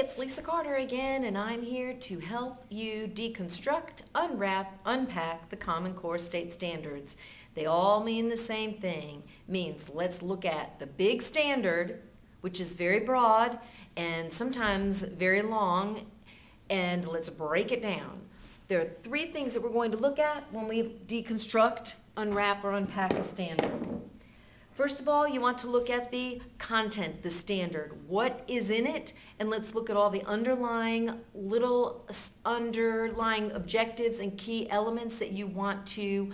it's Lisa Carter again, and I'm here to help you deconstruct, unwrap, unpack the Common Core state standards. They all mean the same thing. Means let's look at the big standard, which is very broad and sometimes very long, and let's break it down. There are three things that we're going to look at when we deconstruct, unwrap, or unpack a standard. First of all, you want to look at the content, the standard. What is in it? And let's look at all the underlying objectives and key elements that you want to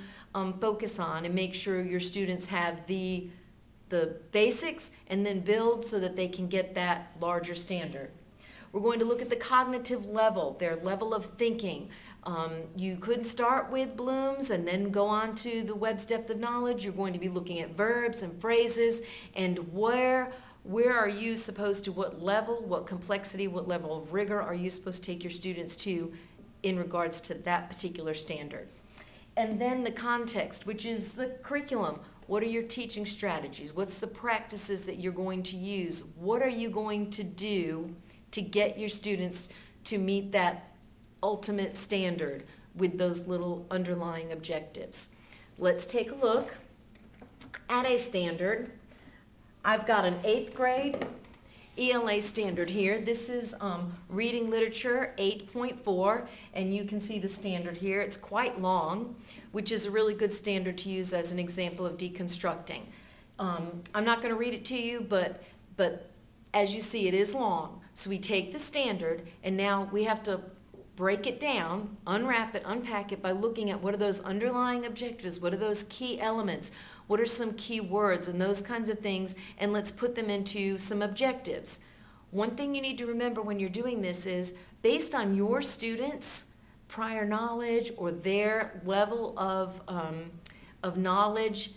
focus on and make sure your students have the basics and then build so that they can get that larger standard. We're going to look at the cognitive level, their level of thinking. You could start with Bloom's and then go on to the Webb's depth of knowledge. You're going to be looking at verbs and phrases and where are you supposed to, what level, what complexity, what level of rigor are you supposed to take your students to in regards to that particular standard. And then the context, which is the curriculum. What are your teaching strategies? What's the practices that you're going to use? What are you going to do to get your students to meet that ultimate standard with those little underlying objectives? Let's take a look at a standard. I've got an 8th grade ELA standard here. This is Reading Literature 8.4, and you can see the standard here. It's quite long, which is a really good standard to use as an example of deconstructing. I'm not going to read it to you, but as you see, it is long. So we take the standard, and now we have to break it down, unwrap it, unpack it by looking at what are those underlying objectives, what are those key elements, what are some key words and those kinds of things, and let's put them into some objectives. One thing you need to remember when you're doing this is based on your students' prior knowledge or their level of knowledge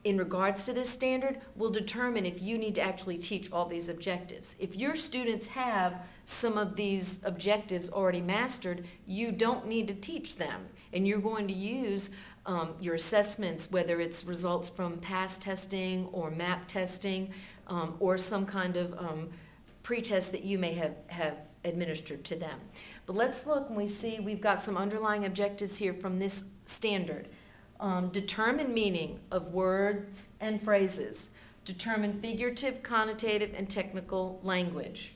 in regards to this standard will determine if you need to actually teach all these objectives. If your students have some of these objectives already mastered, you don't need to teach them. And you're going to use your assessments, whether it's results from past testing or MAP testing or some kind of pretest that you may have administered to them. But let's look and we see we've got some underlying objectives here from this standard. Determine meaning of words and phrases. Determine figurative, connotative, and technical language.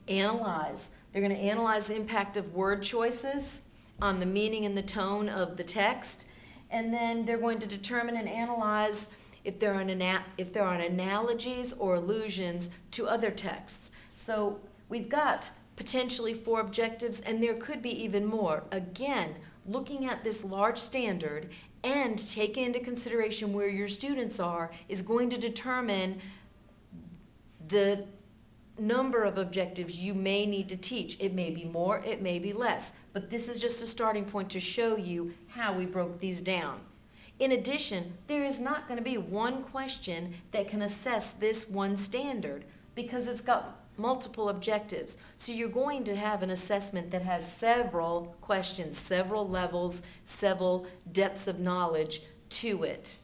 Analyze. They're going to analyze the impact of word choices on the meaning and the tone of the text. And then they're going to determine and analyze if there are analogies or allusions to other texts. So we've got potentially 4 objectives, and there could be even more. Again, looking at this large standard and taking into consideration where your students are is going to determine the number of objectives you may need to teach. It may be more, it may be less, but this is just a starting point to show you how we broke these down. In addition, there is not going to be one question that can assess this one standard because it's got multiple objectives. So you're going to have an assessment that has several questions, several levels, several depths of knowledge to it.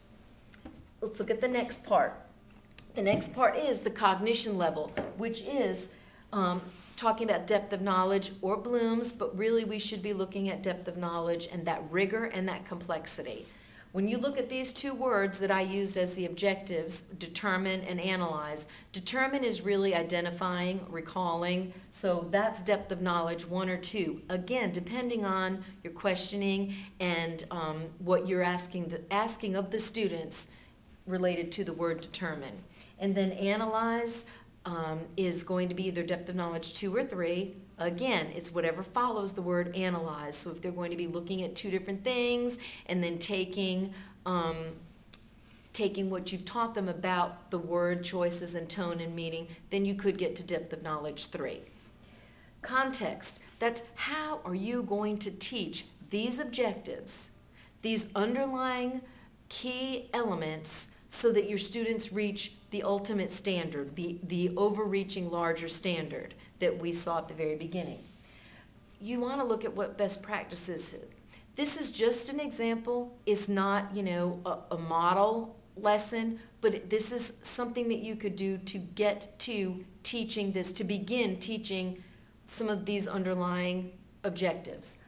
Let's look at the next part. The next part is the cognition level, which is talking about depth of knowledge or Bloom's, but really we should be looking at depth of knowledge and that rigor and that complexity. When you look at these 2 words that I used as the objectives, determine and analyze, determine is really identifying, recalling, so that's depth of knowledge 1 or 2. Again, depending on your questioning and what you're asking of the students related to the word determine. And then analyze is going to be either depth of knowledge 2 or 3. Again, it's whatever follows the word analyze. So if they're going to be looking at 2 different things and then taking what you've taught them about the word choices and tone and meaning, then you could get to depth of knowledge 3. Context, that's how are you going to teach these objectives, these underlying key elements so that your students reach the ultimate standard, the overreaching larger standard that we saw at the very beginning. You want to look at what best practices. This is just an example. It's not, a model lesson, but this is something that you could do to get to teaching this, to begin teaching some of these underlying objectives.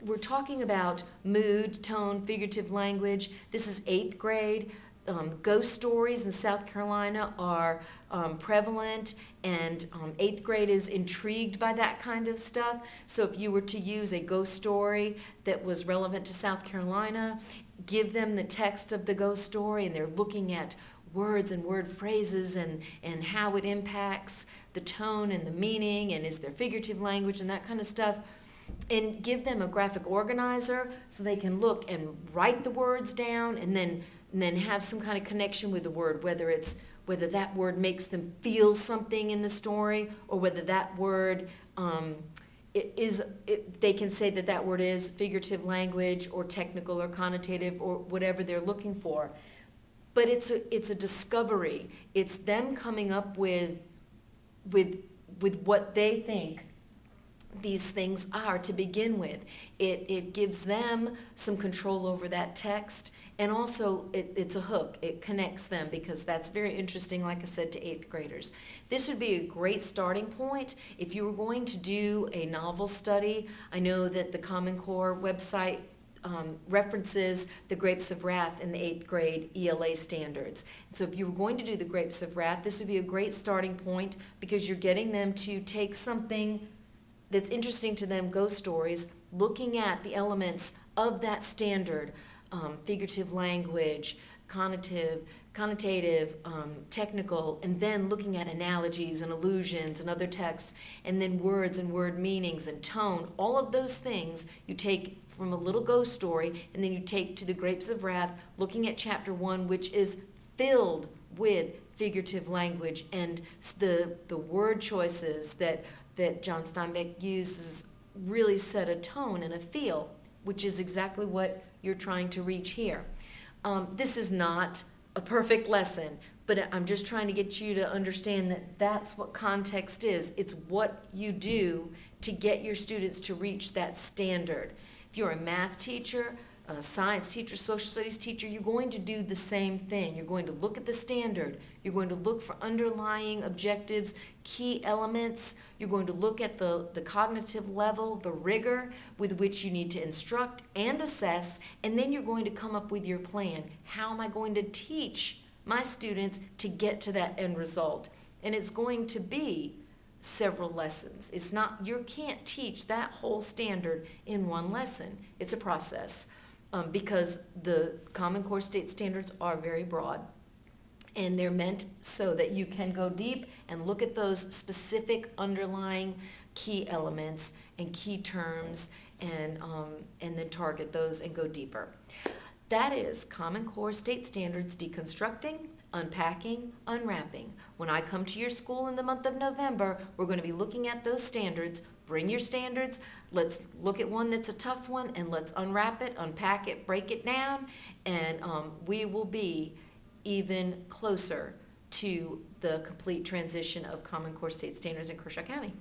We're talking about mood, tone, figurative language. This is 8th grade. Ghost stories in South Carolina are prevalent, and 8th grade is intrigued by that kind of stuff. So if you were to use a ghost story that was relevant to South Carolina, give them the text of the ghost story, and they're looking at words and word phrases and how it impacts the tone and the meaning, and is there figurative language and that kind of stuff. And give them a graphic organizer so they can look and write the words down, and then have some kind of connection with the word, whether that word makes them feel something in the story, or whether that word they can say that word is figurative language or technical or connotative or whatever they're looking for. But it's a discovery. It's them coming up with what they think these things are to begin with. It gives them some control over that text, and also it's a hook. It connects them, because that's very interesting, like I said, to 8th graders. This would be a great starting point if you were going to do a novel study. I know that the Common Core website references the Grapes of Wrath in the 8th grade ELA standards. So if you were going to do the Grapes of Wrath, this would be a great starting point, because you're getting them to take something that's interesting to them, ghost stories, looking at the elements of that standard, figurative language, connotative, technical, and then looking at analogies and allusions and other texts, and then words and word meanings and tone. All of those things you take from a little ghost story, and then you take to the Grapes of Wrath, looking at chapter 1, which is filled with figurative language, and the word choices that John Steinbeck uses really set a tone and a feel, which is exactly what you're trying to reach here. This is not a perfect lesson, but I'm just trying to get you to understand that that's what context is. It's what you do to get your students to reach that standard. If you're a math teacher, a science teacher, social studies teacher, you're going to do the same thing. You're going to look at the standard. You're going to look for underlying objectives, key elements. You're going to look at the cognitive level, the rigor with which you need to instruct and assess, and then you're going to come up with your plan. How am I going to teach my students to get to that end result? And it's going to be several lessons. It's not, you can't teach that whole standard in one lesson. It's a process. Because the Common Core state standards are very broad, and they're meant so that you can go deep and look at those specific underlying key elements and key terms, and then target those and go deeper. That is Common Core state standards, deconstructing, unpacking, unwrapping. When I come to your school in the month of November, we're going to be looking at those standards. Bring your standards. Let's look at one that's a tough one, and let's unwrap it, unpack it, break it down, and we will be even closer to the complete transition of Common Core state standards in Kershaw County.